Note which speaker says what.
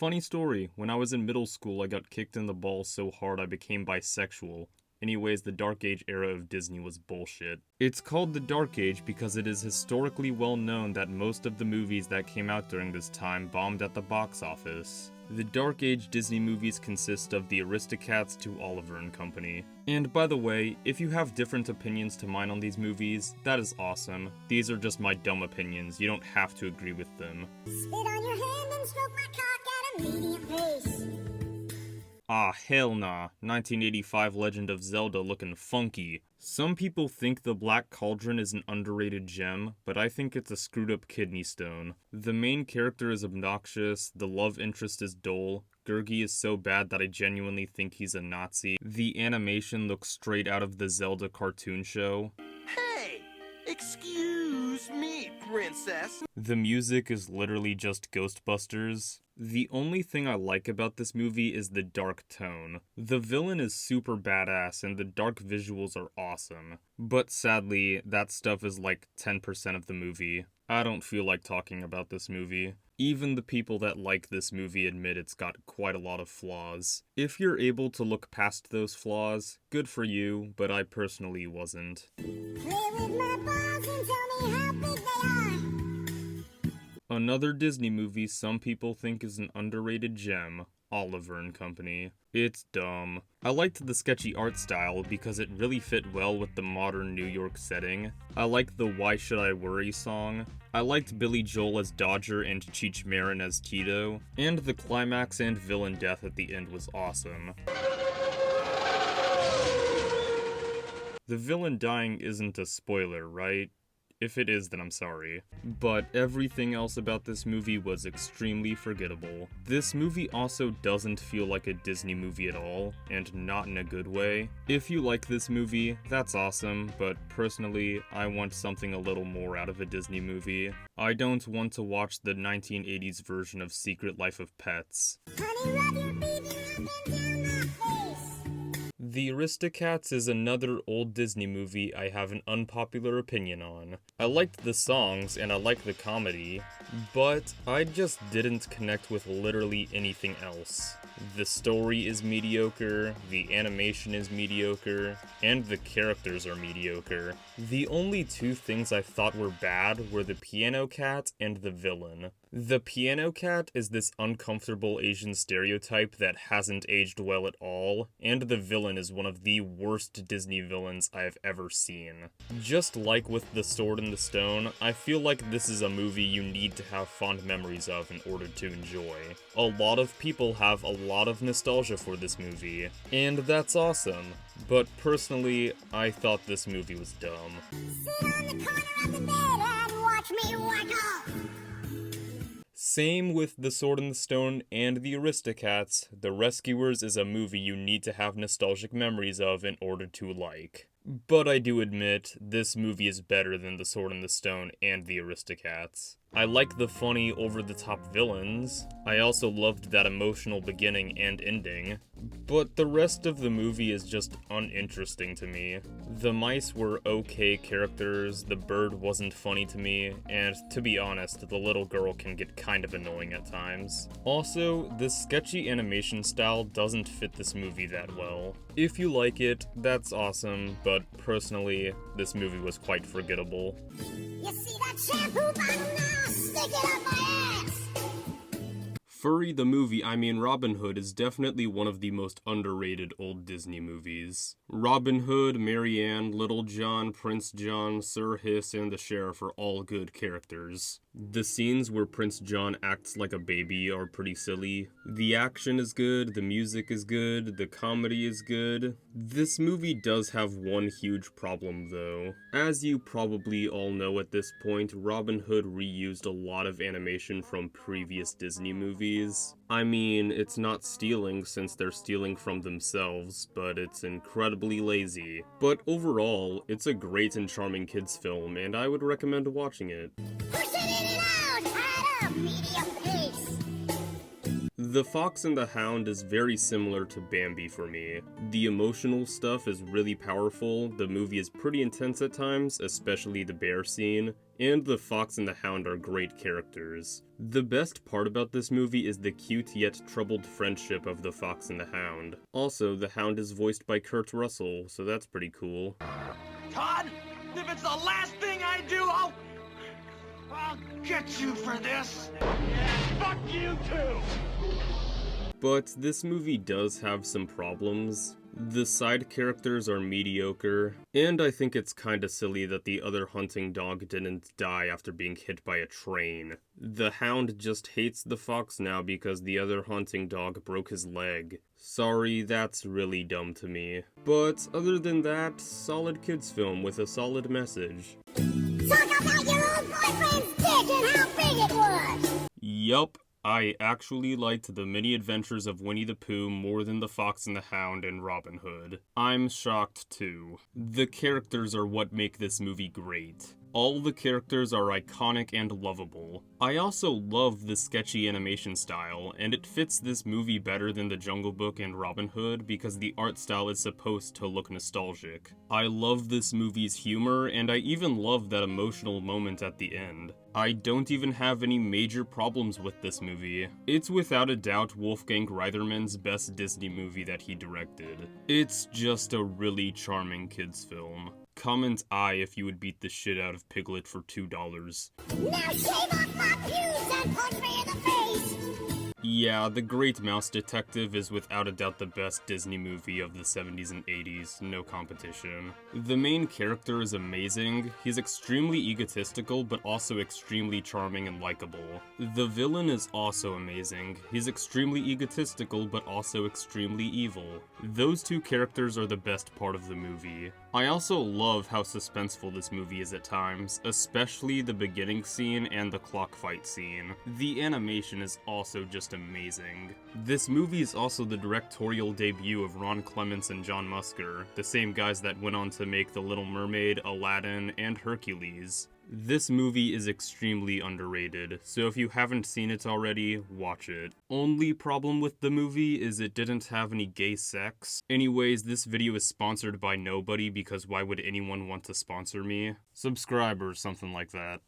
Speaker 1: Funny story, when I was in middle school, I got kicked in the balls so hard I became bisexual. Anyways, the Dark Age era of Disney was bullshit. It's called the Dark Age because it is historically well known that most of the movies that came out during this time bombed at the box office. The Dark Age Disney movies consist of the Aristocats to Oliver and Company. And by the way, if you have different opinions to mine on these movies, that is awesome. These are just my dumb opinions, you don't have to agree with them.
Speaker 2: Spit on your hand and stroke my cock at a medium pace.
Speaker 1: Ah, hell nah. 1985 Legend of Zelda looking funky. Some people think the Black Cauldron is an underrated gem, but I think it's a screwed up kidney stone. The main character is obnoxious, the love interest is dull, Gurgi is so bad that I genuinely think he's a Nazi. The animation looks straight out of the Zelda cartoon show.
Speaker 3: Hey! Excuse me, princess.
Speaker 1: The music is literally just Ghostbusters. The only thing I like about this movie is the dark tone. The villain is super badass and the dark visuals are awesome. But sadly, that stuff is like 10% of the movie. I don't feel like talking about this movie. Even the people that like this movie admit it's got quite a lot of flaws. If you're able to look past those flaws, good for you, but I personally wasn't.
Speaker 2: Play with my balls and tell me how big they are.
Speaker 1: Another Disney movie some people think is an underrated gem, Oliver and Company. It's dumb. I liked the sketchy art style because it really fit well with the modern New York setting. I liked the Why Should I Worry song. I liked Billy Joel as Dodger and Cheech Marin as Tito. And the climax and villain death at the end was awesome. The villain dying isn't a spoiler, right? If it is, then I'm sorry. But everything else about this movie was extremely forgettable. This movie also doesn't feel like a Disney movie at all, and not in a good way. If you like this movie, that's awesome, but personally, I want something a little more out of a Disney movie. I don't want to watch the 1980s version of Secret Life of Pets.
Speaker 2: Honey, rub your baby up and down my face.
Speaker 1: The Aristocats is another old Disney movie I have an unpopular opinion on. I liked the songs and I liked the comedy, but I just didn't connect with literally anything else. The story is mediocre, the animation is mediocre, and the characters are mediocre. The only two things I thought were bad were the piano cat and the villain. The piano cat is this uncomfortable Asian stereotype that hasn't aged well at all, and the villain is one of the worst Disney villains I've ever seen. Just like with The Sword and the Stone, I feel like this is a movie you need to have fond memories of in order to enjoy. A lot of people have a lot of nostalgia for this movie, and that's awesome. But personally, I thought this movie was dumb.
Speaker 2: Sit on the corner of the bed and watch me whack off.
Speaker 1: Same with The Sword and the Stone and The Aristocats, The Rescuers is a movie you need to have nostalgic memories of in order to like. But I do admit, this movie is better than The Sword and the Stone and The Aristocats. I like the funny, over-the-top villains. I also loved that emotional beginning and ending. But the rest of the movie is just uninteresting to me. The mice were okay characters, the bird wasn't funny to me, and to be honest, the little girl can get kind of annoying at times. Also, the sketchy animation style doesn't fit this movie that well. If you like it, that's awesome, but personally, this movie was quite forgettable.
Speaker 2: You see that shampoo bottle now? Stick it up my ass!
Speaker 1: Furry the movie, I mean Robin Hood, is definitely one of the most underrated old Disney movies. Robin Hood, Marianne, Little John, Prince John, Sir Hiss, and the Sheriff are all good characters. The scenes where Prince John acts like a baby are pretty silly. The action is good, the music is good, the comedy is good. This movie does have one huge problem though. As you probably all know at this point, Robin Hood reused a lot of animation from previous Disney movies. I mean, it's not stealing since they're stealing from themselves, but it's incredibly lazy. But overall, it's a great and charming kids film, and I would recommend watching it.
Speaker 2: Push it in and out at a medium pace.
Speaker 1: The Fox and the Hound is very similar to Bambi for me. The emotional stuff is really powerful, the movie is pretty intense at times, especially the bear scene, and the Fox and the Hound are great characters. The best part about this movie is the cute yet troubled friendship of the Fox and the Hound. Also, the Hound is voiced by Kurt Russell, so that's pretty cool.
Speaker 3: Todd, if it's the last thing I do, I'll get you for this. Yeah, fuck you too.
Speaker 1: But this movie does have some problems. The side characters are mediocre, and I think it's kinda silly that the other hunting dog didn't die after being hit by a train. The Hound just hates the fox now because the other hunting dog broke his leg. Sorry, that's really dumb to me. But other than that, solid kids film with a solid message.
Speaker 2: Talk about your old boyfriend's dick and how big it was!
Speaker 1: Yup. I actually liked the mini adventures of Winnie the Pooh more than the Fox and the Hound and Robin Hood. I'm shocked too. The characters are what make this movie great. All the characters are iconic and lovable. I also love the sketchy animation style, and it fits this movie better than The Jungle Book and Robin Hood because the art style is supposed to look nostalgic. I love this movie's humor, and I even love that emotional moment at the end. I don't even have any major problems with this movie. It's without a doubt Wolfgang Reitherman's best Disney movie that he directed. It's just a really charming kids film. Comment I if you would beat the shit out of Piglet for $2.
Speaker 2: Now shave off my pubes and punch me in the face!
Speaker 1: Yeah, The Great Mouse Detective is without a doubt the best Disney movie of the 70s and 80s, no competition. The main character is amazing, he's extremely egotistical but also extremely charming and likable. The villain is also amazing, he's extremely egotistical but also extremely evil. Those two characters are the best part of the movie. I also love how suspenseful this movie is at times, especially the beginning scene and the clock fight scene. The animation is also just amazing. This movie is also the directorial debut of Ron Clements and John Musker, the same guys that went on to make The Little Mermaid, Aladdin, and Hercules. This movie is extremely underrated, so if you haven't seen it already, watch it. Only problem with the movie is it didn't have any gay sex. Anyways, this video is sponsored by nobody because why would anyone want to sponsor me? Subscribe or something like that.